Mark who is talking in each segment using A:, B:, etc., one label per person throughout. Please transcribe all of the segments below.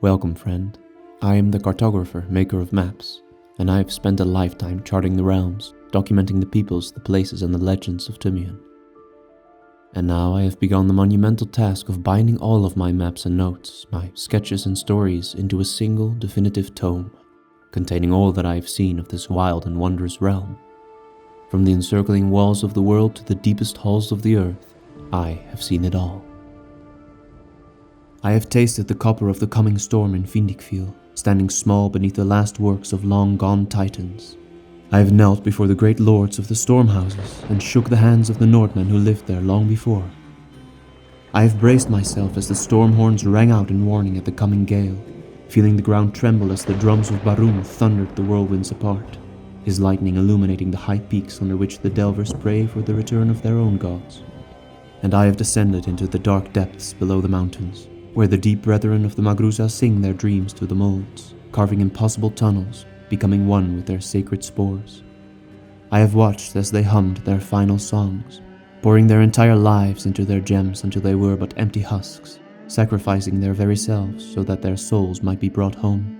A: Welcome, friend. I am the Cartographer, maker of maps, and I have spent a lifetime charting the realms, documenting the peoples, the places, and the legends of Tumiun. And now I have begun the monumental task of binding all of my maps and notes, my sketches and stories, into a single definitive tome, containing all that I have seen of this wild and wondrous realm. From the encircling walls of the world to the deepest halls of the earth, I have seen it all. I have tasted the copper of the coming storm in Vindicfjell, standing small beneath the last works of long-gone titans. I have knelt before the great lords of the storm houses and shook the hands of the Northmen who lived there long before. I have braced myself as the storm horns rang out in warning at the coming gale, feeling the ground tremble as the drums of Barum thundered the whirlwinds apart, his lightning illuminating the high peaks under which the delvers pray for the return of their own gods. And I have descended into the dark depths below the mountains, where the deep brethren of the Magruza sing their dreams to the molds, carving impossible tunnels, becoming one with their sacred spores. I have watched as they hummed their final songs, pouring their entire lives into their gems until they were but empty husks, sacrificing their very selves so that their souls might be brought home.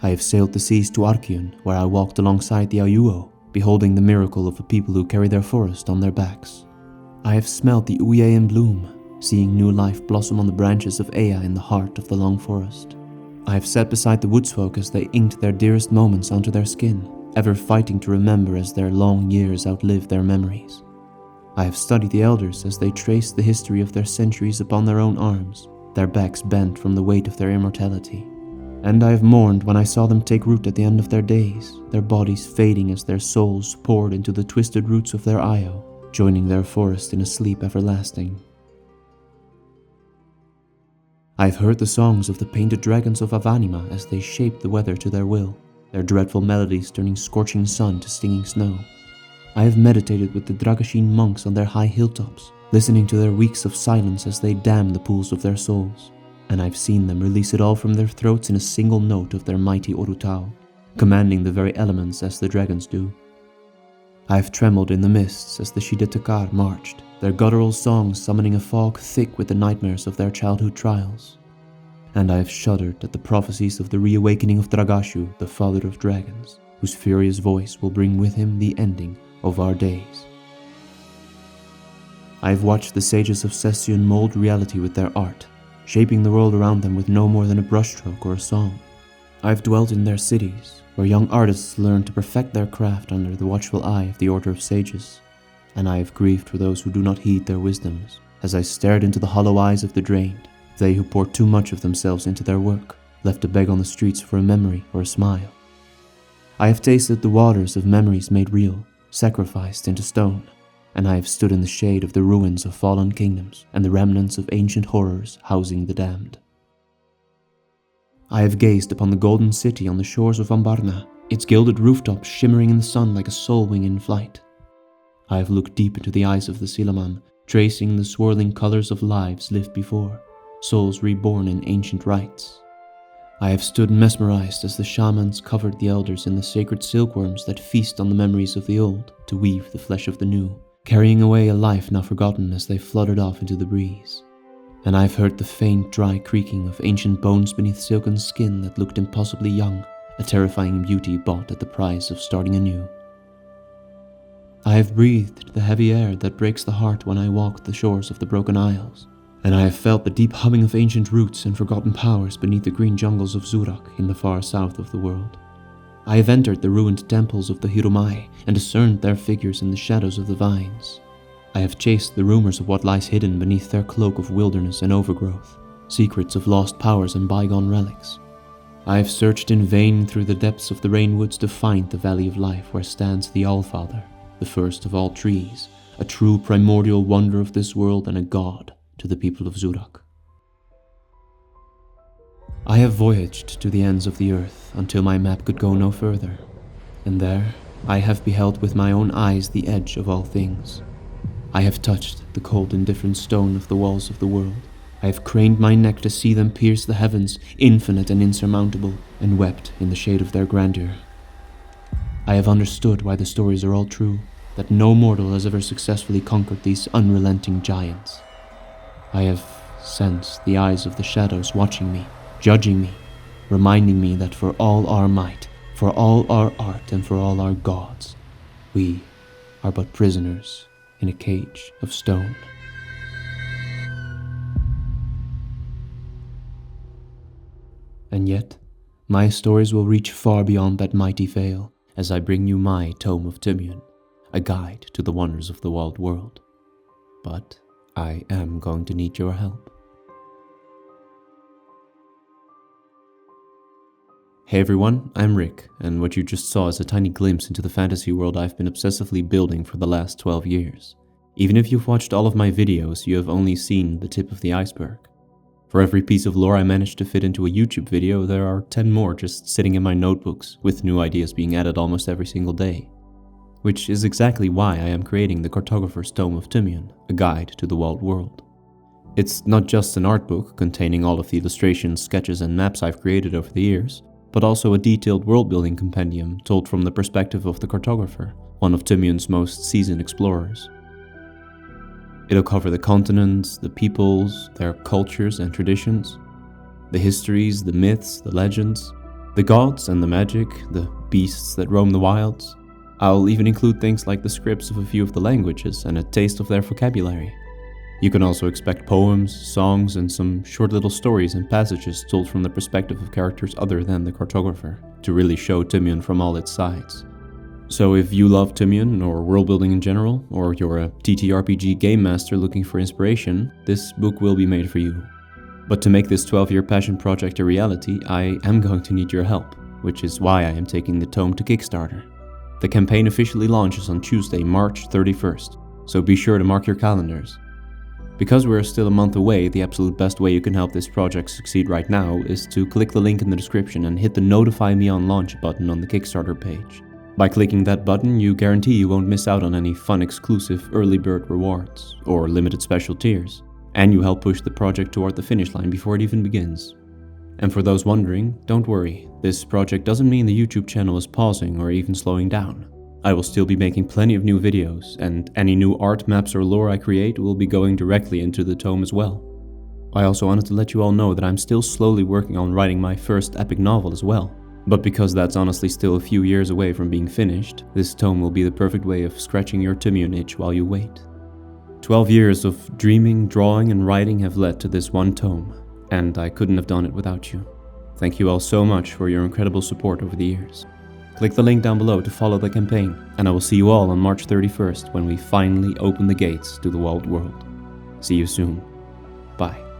A: I have sailed the seas to Arkiun, where I walked alongside the Ayuo, beholding the miracle of a people who carry their forest on their backs. I have smelled the Uye in bloom, seeing new life blossom on the branches of Ea in the heart of the long forest. I have sat beside the woodsfolk as they inked their dearest moments onto their skin, ever fighting to remember as their long years outlive their memories. I have studied the elders as they traced the history of their centuries upon their own arms, their backs bent from the weight of their immortality. And I have mourned when I saw them take root at the end of their days, their bodies fading as their souls poured into the twisted roots of their Io, joining their forest in a sleep everlasting. I have heard the songs of the painted dragons of Avanima as they shaped the weather to their will, their dreadful melodies turning scorching sun to stinging snow. I have meditated with the Dragashin monks on their high hilltops, listening to their weeks of silence as they dam the pools of their souls, and I've seen them release it all from their throats in a single note of their mighty Orutao, commanding the very elements as the dragons do. I have trembled in the mists as the Shidetakar marched, their guttural songs summoning a fog thick with the nightmares of their childhood trials. And I have shuddered at the prophecies of the reawakening of Dragashu, the father of dragons, whose furious voice will bring with him the ending of our days. I have watched the sages of Session mold reality with their art, shaping the world around them with no more than a brushstroke or a song. I have dwelt in their cities, where young artists learn to perfect their craft under the watchful eye of the Order of Sages, and I have grieved for those who do not heed their wisdoms, as I stared into the hollow eyes of the drained, they who pour too much of themselves into their work, left to beg on the streets for a memory or a smile. I have tasted the waters of memories made real, sacrificed into stone, and I have stood in the shade of the ruins of fallen kingdoms and the remnants of ancient horrors housing the damned. I have gazed upon the golden city on the shores of Ambarna, its gilded rooftops shimmering in the sun like a soul wing in flight. I have looked deep into the eyes of the Silaman, tracing the swirling colors of lives lived before, souls reborn in ancient rites. I have stood mesmerized as the shamans covered the elders in the sacred silkworms that feast on the memories of the old to weave the flesh of the new, carrying away a life now forgotten as they fluttered off into the breeze. And I have heard the faint, dry creaking of ancient bones beneath silken skin that looked impossibly young, a terrifying beauty bought at the price of starting anew. I have breathed the heavy air that breaks the heart when I walk the shores of the Broken Isles, and I have felt the deep humming of ancient roots and forgotten powers beneath the green jungles of Zurak in the far south of the world. I have entered the ruined temples of the Hirumai and discerned their figures in the shadows of the vines. I have chased the rumors of what lies hidden beneath their cloak of wilderness and overgrowth, secrets of lost powers and bygone relics. I have searched in vain through the depths of the rainwoods to find the Valley of Life where stands the Allfather, the first of all trees, a true primordial wonder of this world and a god to the people of Zurak. I have voyaged to the ends of the earth until my map could go no further, and there I have beheld with my own eyes the edge of all things. I have touched the cold indifferent stone of the walls of the world. I have craned my neck to see them pierce the heavens, infinite and insurmountable, and wept in the shade of their grandeur. I have understood why the stories are all true, that no mortal has ever successfully conquered these unrelenting giants. I have sense the eyes of the shadows watching me, judging me, reminding me that for all our might, for all our art, and for all our gods, we are but prisoners in a cage of stone. And yet, my stories will reach far beyond that mighty veil as I bring you my Tome of Tumiun, a guide to the wonders of the walled world. But I am going to need your help. Hey everyone, I'm Rick, and what you just saw is a tiny glimpse into the fantasy world I've been obsessively building for the last 12 years. Even if you've watched all of my videos, you have only seen the tip of the iceberg. For every piece of lore I managed to fit into a YouTube video, there are 10 more just sitting in my notebooks, with new ideas being added almost every single day. Which is exactly why I am creating the Cartographer's Tome of Tumiun, a guide to the walled world. It's not just an art book containing all of the illustrations, sketches, and maps I've created over the years, but also a detailed world-building compendium told from the perspective of the Cartographer, one of Tumiun's most seasoned explorers. It'll cover the continents, the peoples, their cultures and traditions, the histories, the myths, the legends, the gods and the magic, the beasts that roam the wilds. I'll even include things like the scripts of a few of the languages and a taste of their vocabulary. You can also expect poems, songs, and some short little stories and passages told from the perspective of characters other than the Cartographer, to really show Tumiun from all its sides. So if you love Tumiun or world building in general, or you're a TTRPG Game Master looking for inspiration, this book will be made for you. But to make this 12-year passion project a reality, I am going to need your help, which is why I am taking the tome to Kickstarter. The campaign officially launches on Tuesday, March 31st, so be sure to mark your calendars. Because we're still a month away, the absolute best way you can help this project succeed right now is to click the link in the description and hit the Notify Me on Launch button on the Kickstarter page. By clicking that button, you guarantee you won't miss out on any fun exclusive early bird rewards or limited special tiers, and you help push the project toward the finish line before it even begins. And for those wondering, don't worry, this project doesn't mean the YouTube channel is pausing or even slowing down. I will still be making plenty of new videos, and any new art, maps, or lore I create will be going directly into the tome as well. I also wanted to let you all know that I'm still slowly working on writing my first epic novel as well. But because that's honestly still a few years away from being finished, this tome will be the perfect way of scratching your Tumiun itch while you wait. 12 years of dreaming, drawing, and writing have led to this one tome, and I couldn't have done it without you. Thank you all so much for your incredible support over the years. Click the link down below to follow the campaign, and I will see you all on March 31st when we finally open the gates to the walled world. See you soon. Bye.